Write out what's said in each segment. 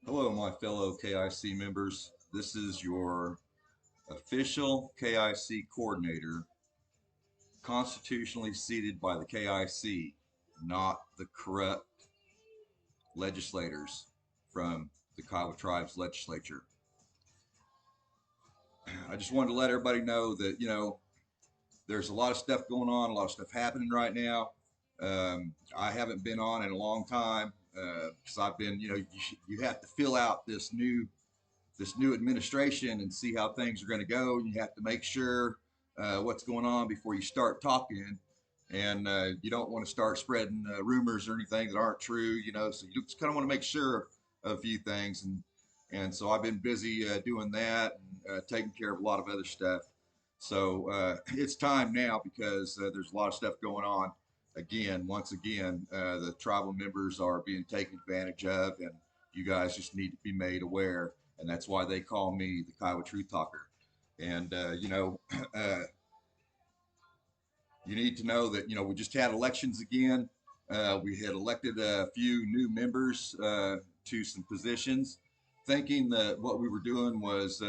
Hello, my fellow KIC members. This is your official KIC coordinator, constitutionally seated by the KIC, not the corrupt legislators from the Kiowa Tribe's legislature. I just wanted to let everybody know that, there's a lot of stuff going on, a lot of stuff happening right now. I haven't been on in a long time because I've been, you have to fill out this new administration and see how things are going to go. You have to make sure what's going on before you start talking, and you don't want to start spreading rumors or anything that aren't true. So you just kind of want to make sure of a few things, and so I've been busy doing that and taking care of a lot of other stuff. So it's time now because there's a lot of stuff going on. Once again, the tribal members are being taken advantage of, and you guys just need to be made aware. And that's why they call me the Kiowa Truth Talker. And you need to know that we just had elections again. We had elected a few new members to some positions, thinking that what we were doing was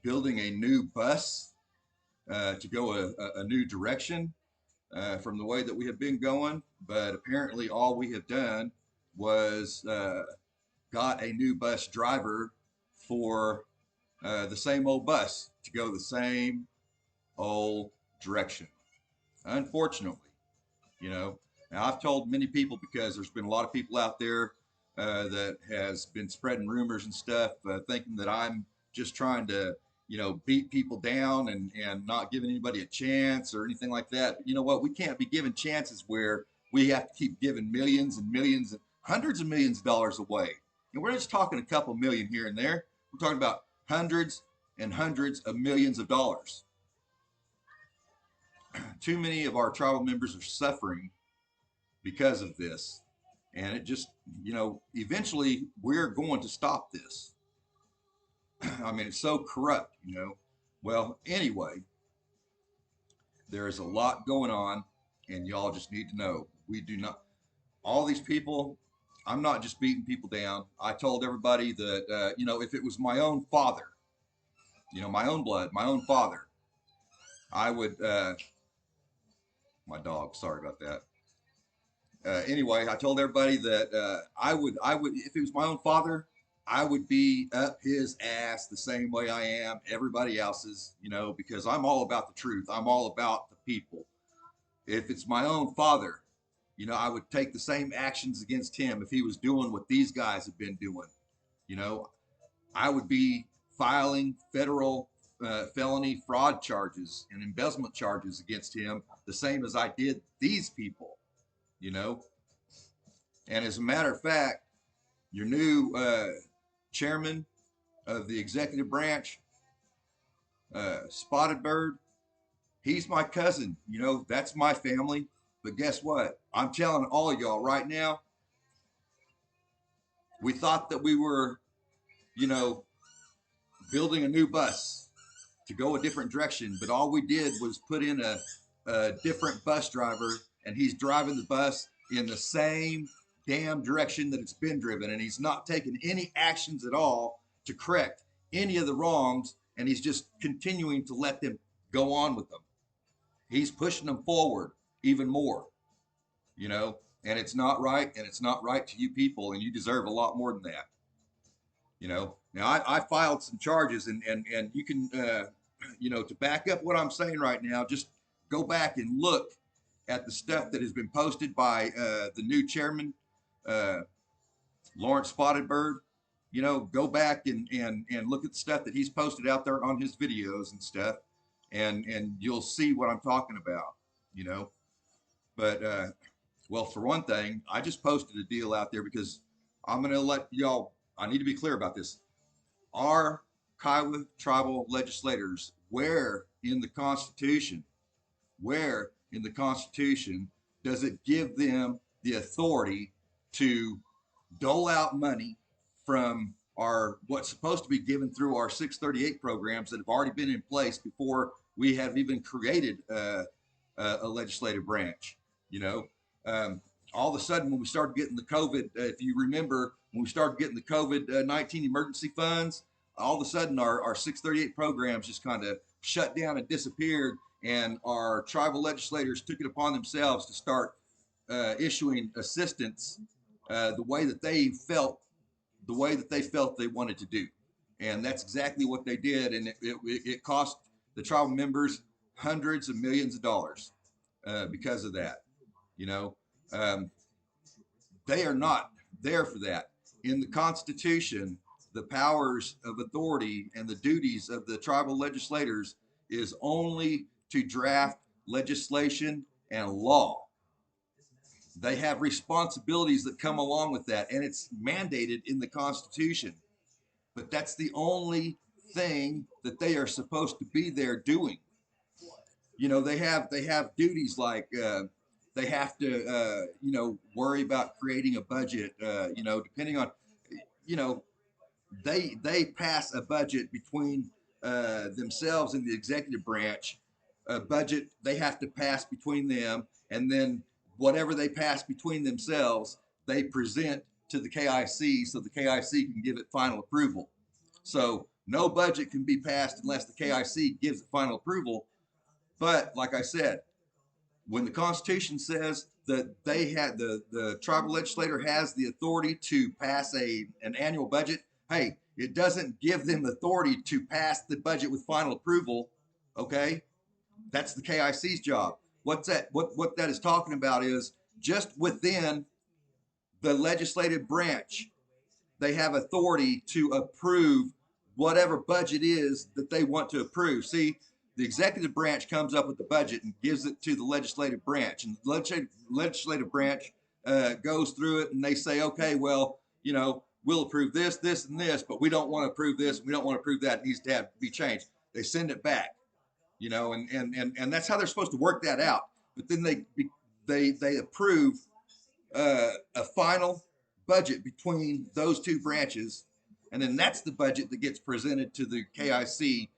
building a new bus to go a new direction from the way that we have been going. But apparently, all we have done was got a new bus driver for the same old bus to go the same old direction. Unfortunately, you know. Now I've told many people because there's been a lot of people out there that has been spreading rumors and stuff, thinking that I'm just trying to, beat people down and not giving anybody a chance or anything like that. But you know what? We can't be giving chances where we have to keep giving millions and millions and hundreds of millions of dollars away. And we're not just talking a couple million here and there. We're talking about hundreds and hundreds of millions of dollars. Too many of our tribal members are suffering because of this. And it just, eventually we're going to stop this. I mean, it's so corrupt. Well, anyway, there is a lot going on, and y'all just need to know we do not, all these people, I'm not just beating people down. I told everybody that, if it was my own father, my own blood, my own father, I would, my dog, sorry about that. Anyway, I told everybody that I would, if it was my own father, I would be up his ass the same way I am everybody else's, because I'm all about the truth. I'm all about the people. If it's my own father, I would take the same actions against him if he was doing what these guys have been doing. You know, I would be filing federal felony fraud charges and embezzlement charges against him the same as I did these people, you know. And as a matter of fact, your new chairman of the executive branch, Spotted Bird, he's my cousin. That's my family. But guess what? I'm telling all of y'all right now, we thought that we were, you know, building a new bus to go a different direction, but all we did was put in a different bus driver, and he's driving the bus in the same damn direction that it's been driven, and he's not taking any actions at all to correct any of the wrongs, and he's just continuing to let them go on with them. He's pushing them forward even more, and it's not right, and it's not right to you people, and you deserve a lot more than that. Now I filed some charges, and you can, to back up what I'm saying right now, just go back and look at the stuff that has been posted by the new chairman, Lawrence Spotted Bird. Go back and look at the stuff that he's posted out there on his videos and stuff, and you'll see what I'm talking about. But well, for one thing, I just posted a deal out there because I'm going to let y'all, I need to be clear about this. Our Kiowa tribal legislators, where in the Constitution does it give them the authority to dole out money from our what's supposed to be given through our 638 programs that have already been in place before we have even created a legislative branch? all of a sudden, when we started getting the COVID, if you remember, when we started getting the COVID-19 emergency funds, all of a sudden our 638 programs just kind of shut down and disappeared, and our tribal legislators took it upon themselves to start issuing assistance the way that they felt, they wanted to do. And that's exactly what they did. And it cost the tribal members hundreds of millions of dollars because of that. You know, they are not there for that. In the Constitution, the powers of authority and the duties of the tribal legislators is only to draft legislation and law. They have responsibilities that come along with that, and it's mandated in the Constitution. But that's the only thing that they are supposed to be there doing. You know, they have duties like they have to worry about creating a budget. Depending on, they pass a budget between themselves and the executive branch. A budget they have to pass between them, and then whatever they pass between themselves, they present to the KIC so the KIC can give it final approval. So no budget can be passed unless the KIC gives it final approval. But like I said, when the Constitution says that the tribal legislator has the authority to pass an annual budget, hey, it doesn't give them authority to pass the budget with final approval. Okay, that's the KIC's job. What that is talking about is just within the legislative branch, they have authority to approve whatever budget is that they want to approve. See, the executive branch comes up with the budget and gives it to the legislative branch, and the legislative branch goes through it, and they say, okay, well, we'll approve this, this, and this, but we don't want to approve this, we don't want to approve that. It needs to be changed. They send it back, and that's how they're supposed to work that out. But then they approve a final budget between those two branches, and then that's the budget that gets presented to the KIC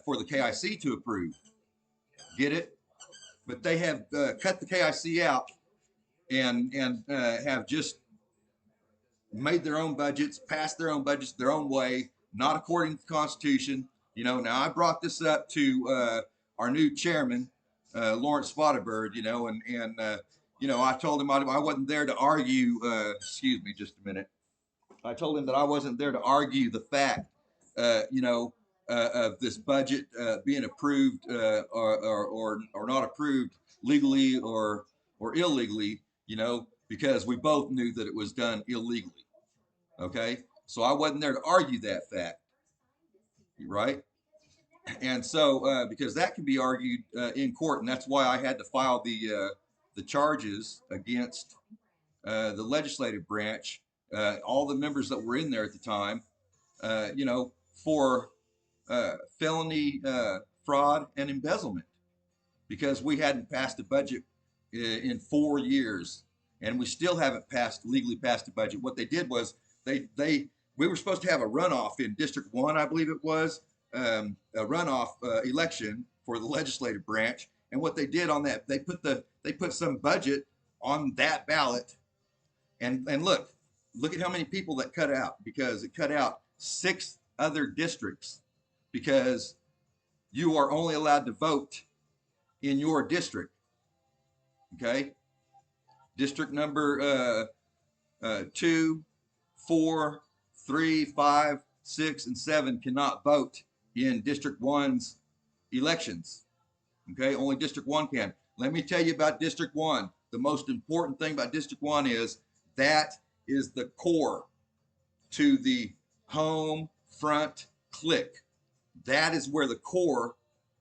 for the KIC to approve. Get it? But they have cut the KIC out and have just made their own budgets, passed their own budgets their own way, not according to the Constitution. Now I brought this up to our new chairman, Lawrence SPOTTEDBIRD, I told him I wasn't there to argue, excuse me just a minute. I told him that I wasn't there to argue the fact, of this budget being approved or not approved legally or illegally, because we both knew that it was done illegally. Okay, so I wasn't there to argue that fact, right? And so because that can be argued in court, and that's why I had to file the charges against the legislative branch, all the members that were in there at the time, for felony fraud and embezzlement, because we hadn't passed a budget in 4 years, and we still haven't legally passed a budget. What they did was we were supposed to have a runoff in District 1, I believe it was, a runoff election for the legislative branch. And what they did on that, they put some budget on that ballot, and look at how many people that cut out, because it cut out 6 other districts, because you are only allowed to vote in your district. Okay, district number 2, 4, 3, 5, 6, and 7 cannot vote in District 1's elections. Okay, only District 1 can. Let me tell you about District 1. The most important thing about District 1 is that is the core to the home front clique. That is where the core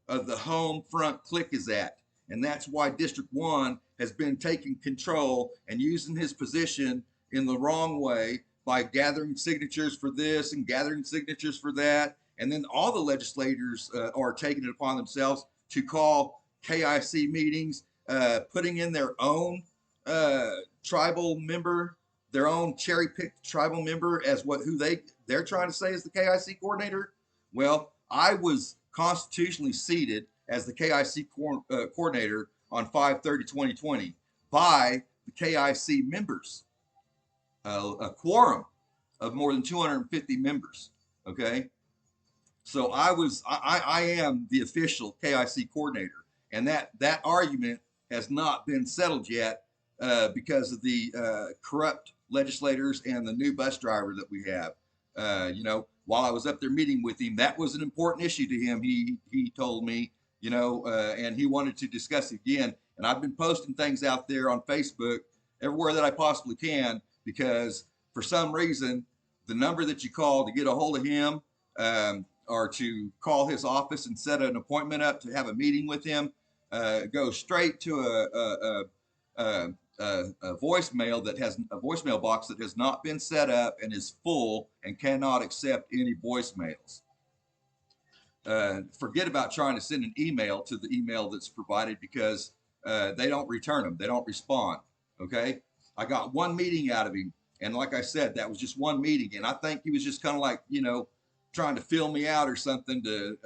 of the home front clique is at. And that's why District 1 has been taking control and using his position in the wrong way by gathering signatures for this and gathering signatures for that. And then all the legislators are taking it upon themselves to call KIC meetings, putting in their own tribal member, their own cherry-picked tribal member as who they're trying to say is the KIC coordinator. Well, I was constitutionally seated as the KIC coordinator on 5/30/2020 by the KIC members, a quorum of more than 250 members. Okay. So I am the official KIC coordinator, and that argument has not been settled yet because of the corrupt legislators and the new bus driver that we have. While I was up there meeting with him, that was an important issue to him. He told me, and he wanted to discuss it again. And I've been posting things out there on Facebook everywhere that I possibly can, because for some reason, the number that you call to get a hold of him, or to call his office and set an appointment up to have a meeting with him, goes straight to a voicemail that has a voicemail box that has not been set up and is full and cannot accept any voicemails. Forget about trying to send an email to the email that's provided, because they don't return them. They don't respond. Okay. I got one meeting out of him. And like I said, that was just one meeting. And I think he was just kind of like, trying to fill me out or something to,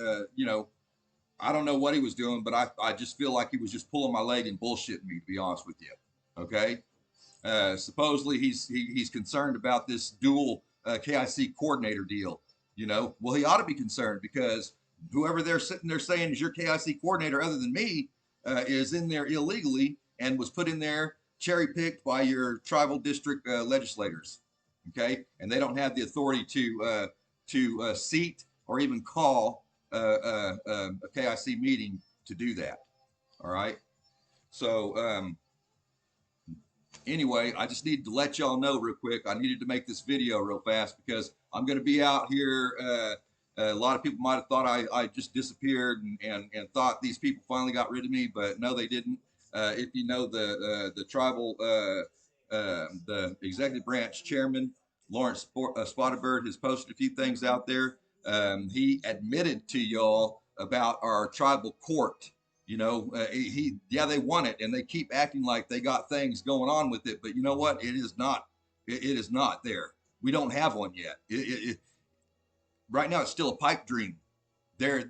I don't know what he was doing, but I just feel like he was just pulling my leg and bullshitting me, to be honest with you. Okay. Supposedly he's concerned about this dual KIC coordinator deal. Well, he ought to be concerned, because whoever they're sitting there saying is your KIC coordinator other than me is in there illegally and was put in there cherry picked by your tribal district legislators. Okay. And they don't have the authority to seat or even call a KIC meeting to do that. All right. So anyway, I just needed to let y'all know real quick. I needed to make this video real fast, because I'm going to be out here. A lot of people might have thought I just disappeared and thought these people finally got rid of me, but no, they didn't. If you know the tribal, the executive branch chairman, Lawrence SPOTTEDBIRD, has posted a few things out there. He admitted to y'all about our tribal court. They want it, and they keep acting like they got things going on with it, but you know what? It is not. It is not there. We don't have one yet. Right now, it's still a pipe dream. They're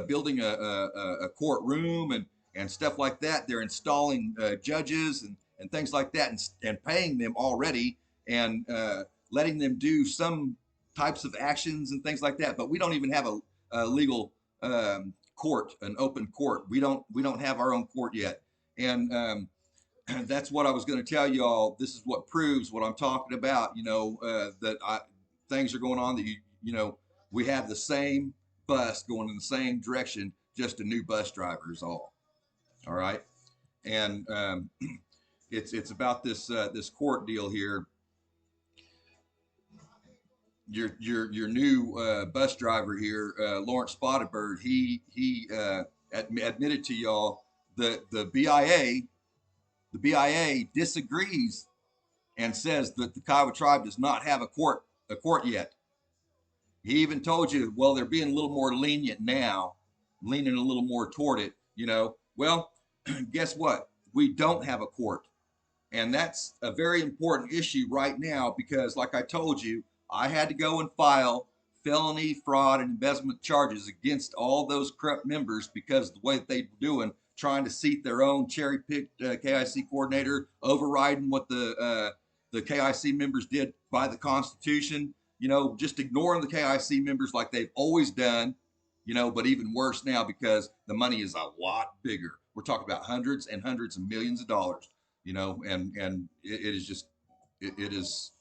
building a courtroom and stuff like that. They're installing judges and things like that, and paying them already, and letting them do some types of actions and things like that. But we don't even have a legal court, an open court. We don't have our own court yet. And that's what I was going to tell you all. This is what proves what I'm talking about. That things are going on, that we have the same bus going in the same direction, just a new bus driver is all. All right. And it's about this court deal here. Your new bus driver here, Lawrence SPOTTEDBIRD, he admitted to y'all that the B.I.A disagrees and says that the Kiowa Tribe does not have a court yet. He even told you, well, they're being a little more lenient now, leaning a little more toward it. Well, guess what? We don't have a court, and that's a very important issue right now, because, like I told you, I had to go and file felony, fraud, and embezzlement charges against all those corrupt members, because of the way that they were doing, trying to seat their own cherry-picked KIC coordinator, overriding what the KIC members did by the Constitution, just ignoring the KIC members like they've always done, but even worse now, because the money is a lot bigger. We're talking about hundreds and hundreds of millions of dollars, and it is just, it's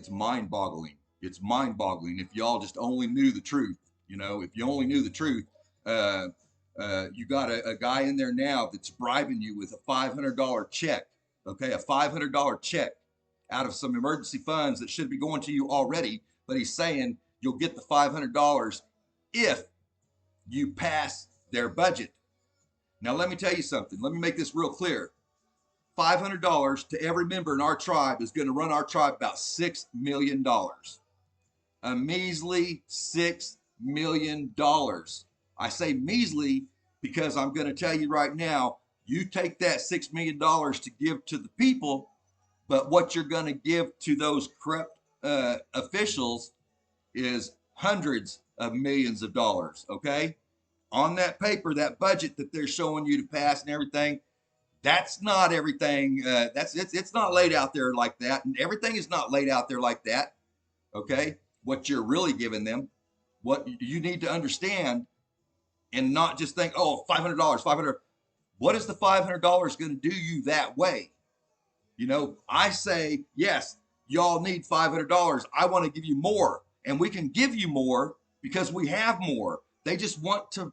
mind-boggling. It's mind-boggling. If y'all just only knew the truth, if you only knew the truth. You got a guy in there now that's bribing you with a $500 check, okay, a $500 check out of some emergency funds that should be going to you already, but he's saying you'll get the $500 if you pass their budget. Now, let me tell you something. Let me make this real clear. $500 to every member in our tribe is going to run our tribe about $6 million. A measly $6 million. I say measly because I'm going to tell you right now, you take that $6 million to give to the people, but what you're going to give to those corrupt officials is hundreds of millions of dollars, okay? On that paper, that budget that they're showing you to pass and everything, That's not everything. It's not laid out there like that, and everything is not laid out there like that. Okay, what you're really giving them, what you need to understand, and not just think, oh, $500, 500. What is the $500 going to do you that way? You know, I say, yes, y'all need $500. I want to give you more, and we can give you more because we have more. They just want to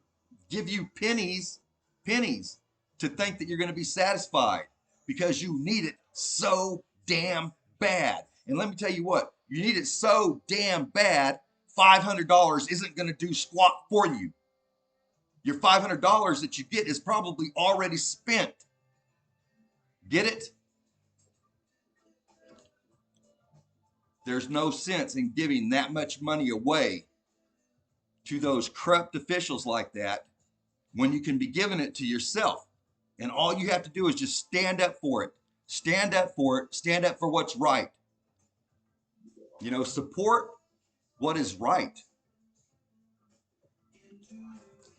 give you pennies to think that you're going to be satisfied because you need it so damn bad. And let me tell you what, you need it so damn bad, $500 isn't going to do squat for you. Your $500 that you get is probably already spent. Get it? There's no sense in giving that much money away to those corrupt officials like that when you can be giving it to yourself. And all you have to do is just stand up for it. Stand up for it. Stand up for what's right. You know, support what is right.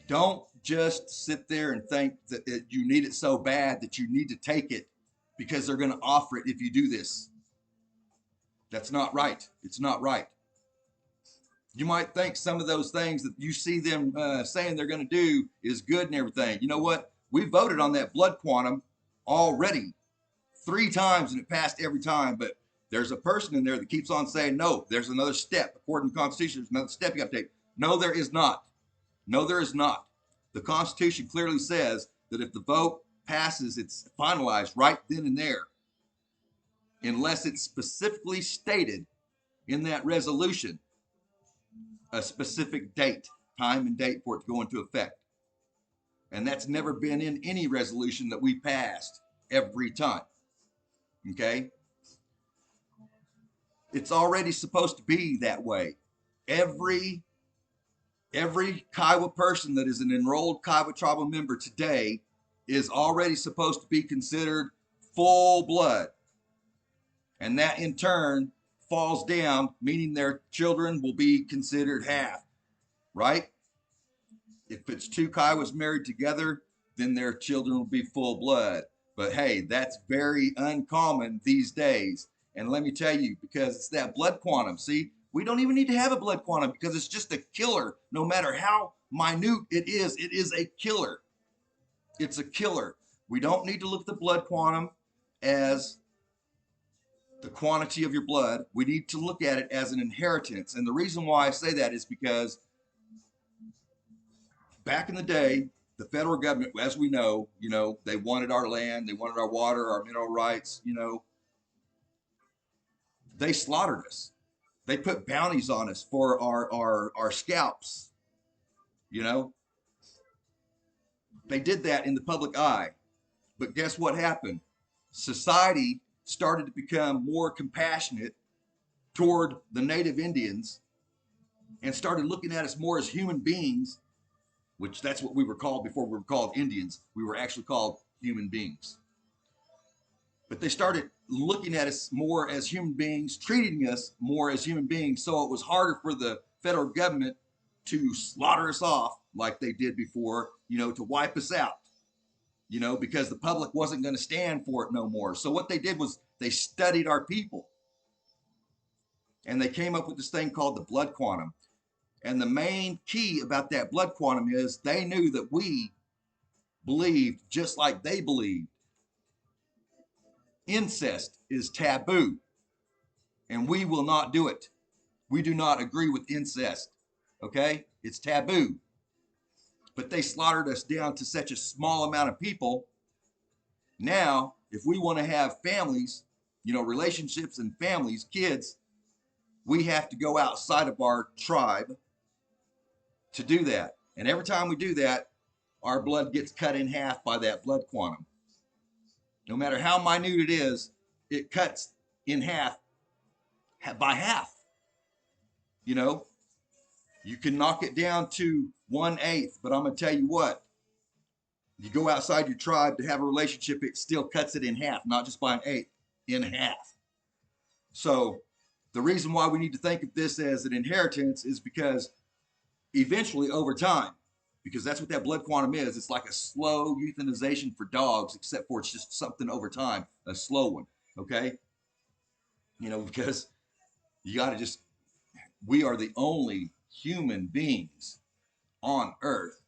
Don't just sit there and think that you need it so bad that you need to take it because they're going to offer it if you do this. That's not right. It's not right. You might think some of those things that you see them saying they're going to do is good and everything. You know what? We voted on that blood quantum already 3 times and it passed every time. But there's a person in there that keeps on saying, no, there's another step. According to the Constitution, there's another step you got to take. No, there is not. No, there is not. The Constitution clearly says that if the vote passes, it's finalized right then and there, unless it's specifically stated in that resolution, a specific date, time and date for it to go into effect. And that's never been in any resolution that we passed every time. Okay? It's already supposed to be that way. Every Kiowa person that is an enrolled Kiowa tribal member today is already supposed to be considered full blood. And that in turn falls down, meaning their children will be considered half, right? If it's 2 Kiowas married together, then their children will be full blood. But hey, that's very uncommon these days. And let me tell you, because it's that blood quantum. See, we don't even need to have a blood quantum because it's just a killer. No matter how minute it is a killer. It's a killer. We don't need to look at the blood quantum as the quantity of your blood. We need to look at it as an inheritance. And the reason why I say that is because back in the day, the federal government, as we know, they wanted our land, they wanted our water, our mineral rights, they slaughtered us. They put bounties on us for our scalps, They did that in the public eye. But guess what happened? Society started to become more compassionate toward the native Indians and started looking at us more as human beings, which that's what we were called before we were called Indians. We were actually called human beings. But they started looking at us more as human beings, treating us more as human beings. So it was harder for the federal government to slaughter us off like they did before, to wipe us out, because the public wasn't going to stand for it no more. So what they did was they studied our people and they came up with this thing called the blood quantum. And the main key about that blood quantum is they knew that we believed just like they believed. Incest is taboo, and we will not do it. We do not agree with incest, okay? It's taboo. But they slaughtered us down to such a small amount of people. Now, if we want to have families, relationships and families, kids, we have to go outside of our tribe to do that. And every time we do that, our blood gets cut in half by that blood quantum. No matter how minute it is, it cuts in half by half. You can knock it down to 1/8, but I'm going to tell you what, you go outside your tribe to have a relationship, it still cuts it in half, not just by 1/8, in half. So the reason why we need to think of this as an inheritance is because eventually over time, because that's what that blood quantum is. It's like a slow euthanization for dogs, except for it's just something over time, a slow one. Okay. Because you got to just, we are the only human beings on earth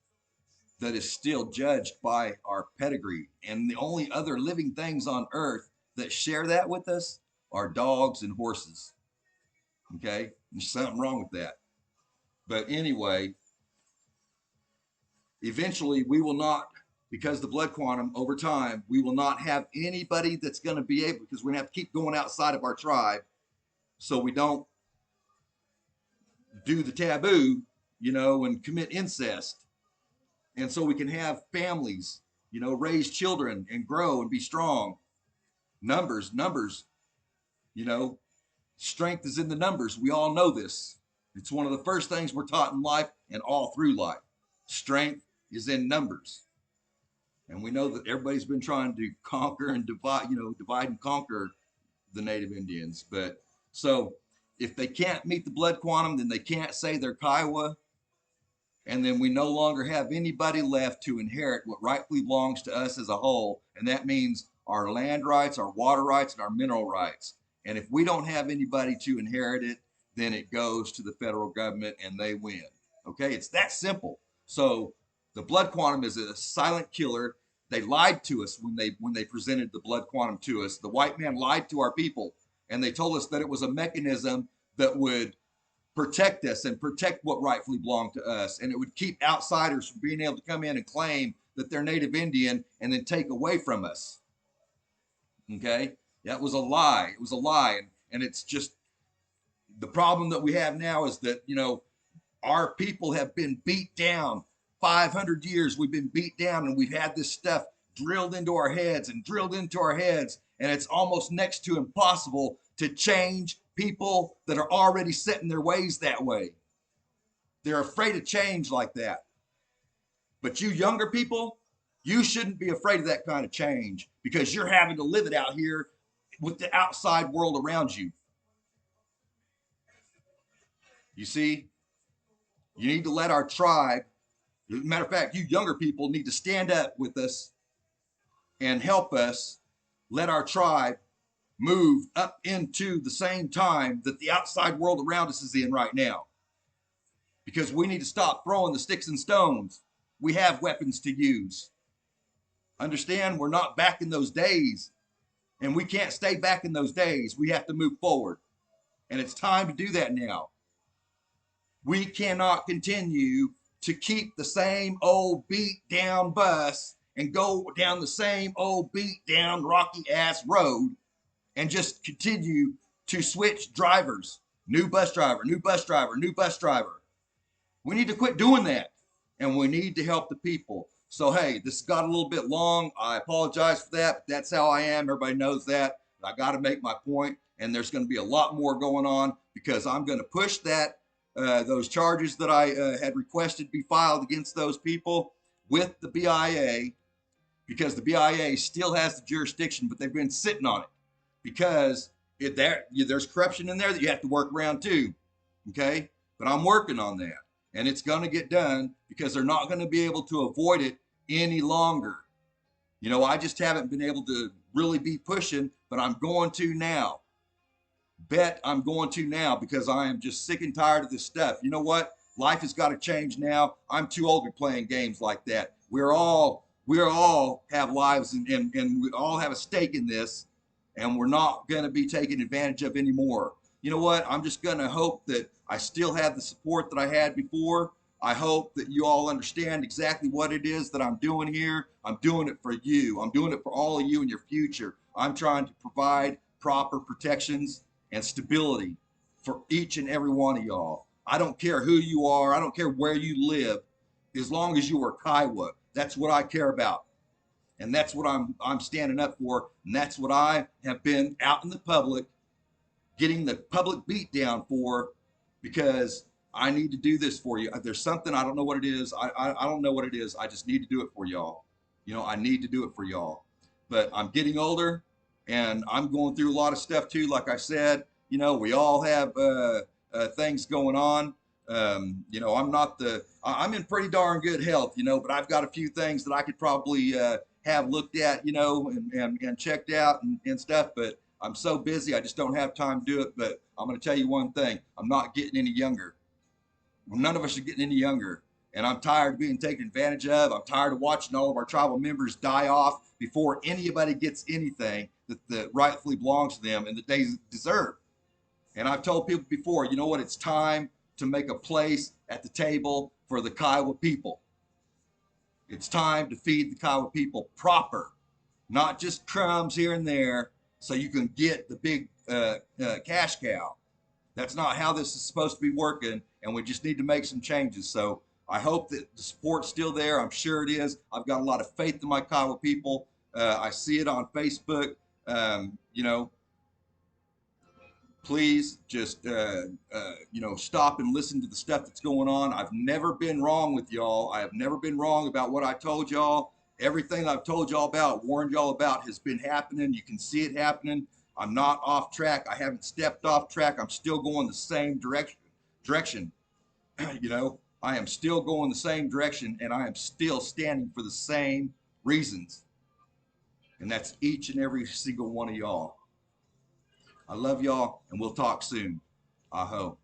that is still judged by our pedigree. And the only other living things on earth that share that with us are dogs and horses. Okay. There's something wrong with that. But anyway, eventually we will not, because the blood quantum over time, we will not have anybody that's going to be able, because we're going to have to keep going outside of our tribe so we don't do the taboo, and commit incest. And so we can have families, raise children and grow and be strong. Numbers, strength is in the numbers. We all know this. It's one of the first things we're taught in life and all through life. Strength is in numbers. And we know that everybody's been trying to conquer and divide and conquer the Native Indians. But so if they can't meet the blood quantum, then they can't say they're Kiowa. And then we no longer have anybody left to inherit what rightfully belongs to us as a whole. And that means our land rights, our water rights, and our mineral rights. And if we don't have anybody to inherit it, then it goes to the federal government and they win. Okay, it's that simple. So the blood quantum is a silent killer. They lied to us when they presented the blood quantum to us. The white man lied to our people, and they told us that it was a mechanism that would protect us and protect what rightfully belonged to us. And it would keep outsiders from being able to come in and claim that they're Native Indian and then take away from us. Okay, that was a lie. It was a lie. And it's just, the problem that we have now is that, our people have been beat down. 500 years we've been beat down, and we've had this stuff drilled into our heads and drilled into our heads. And it's almost next to impossible to change people that are already set in their ways that way. They're afraid of change like that. But you younger people, you shouldn't be afraid of that kind of change, because you're having to live it out here with the outside world around you. You see, you need to let our tribe, matter of fact, you younger people need to stand up with us and help us let our tribe move up into the same time that the outside world around us is in right now. Because we need to stop throwing the sticks and stones. We have weapons to use. Understand, we're not back in those days, and we can't stay back in those days. We have to move forward, and it's time to do that now. We cannot continue to keep the same old beat down bus and go down the same old beat down rocky ass road and just continue to switch drivers. New bus driver, new bus driver, new bus driver. We need to quit doing that, and we need to help the people. So, hey, this got a little bit long. I apologize for that, but that's how I am. Everybody knows that. I got to make my point, and there's going to be a lot more going on, because I'm going to push that those charges that I had requested be filed against those people with the B.I.A, because the B.I.A still has the jurisdiction, but they've been sitting on it because there's corruption in there that you have to work around too. Okay, but I'm working on that, and it's going to get done, because they're not going to be able to avoid it any longer. I just haven't been able to really be pushing, but I'm going to now. Bet I'm going to now, because I am just sick and tired of this stuff. You know what? Life has got to change now. I'm too old to be playing games like that. We all have lives, and we all have a stake in this, and we're not going to be taken advantage of anymore. You know what? I'm just going to hope that I still have the support that I had before. I hope that you all understand exactly what it is that I'm doing here. I'm doing it for you. I'm doing it for all of you in your future. I'm trying to provide proper protections and stability for each and every one of y'all. I don't care who you are. I don't care where you live, as long as you are Kiowa. That's what I care about, and that's what I'm standing up for, and that's what I have been out in the public getting the public beat down for, because I need to do this for you. There's something, I don't know what it is. I don't know what it is. I just need to do it for y'all. I need to do it for y'all. But I'm getting older, and I'm going through a lot of stuff too. Like I said, we all have things going on. You know, I'm in pretty darn good health, you know, but I've got a few things that I could probably have looked at, you know, and checked out and stuff, but I'm so busy, I just don't have time to do it. But I'm going to tell you one thing, I'm not getting any younger. None of us are getting any younger. And I'm tired of being taken advantage of. I'm tired of watching all of our tribal members die off before anybody gets anything that rightfully belongs to them and that they deserve. And I've told people before, you know what? It's time to make a place at the table for the Kiowa people. It's time to feed the Kiowa people proper, not just crumbs here and there so you can get the big cash cow. That's not how this is supposed to be working, and we just need to make some changes. So I hope that the support's still there. I'm sure it is. I've got a lot of faith in my Kiowa people. I see it on Facebook. You know, please just you know, stop and listen to the stuff that's going on. I've never been wrong with y'all. I have never been wrong about what I told y'all. Everything I've told y'all about, warned y'all about, has been happening. You can see it happening. I'm not off track. I haven't stepped off track. I'm still going the same direction. You know, I am still going the same direction, and I am still standing for the same reasons. And that's each and every single one of y'all. I love y'all, and we'll talk soon. I hope.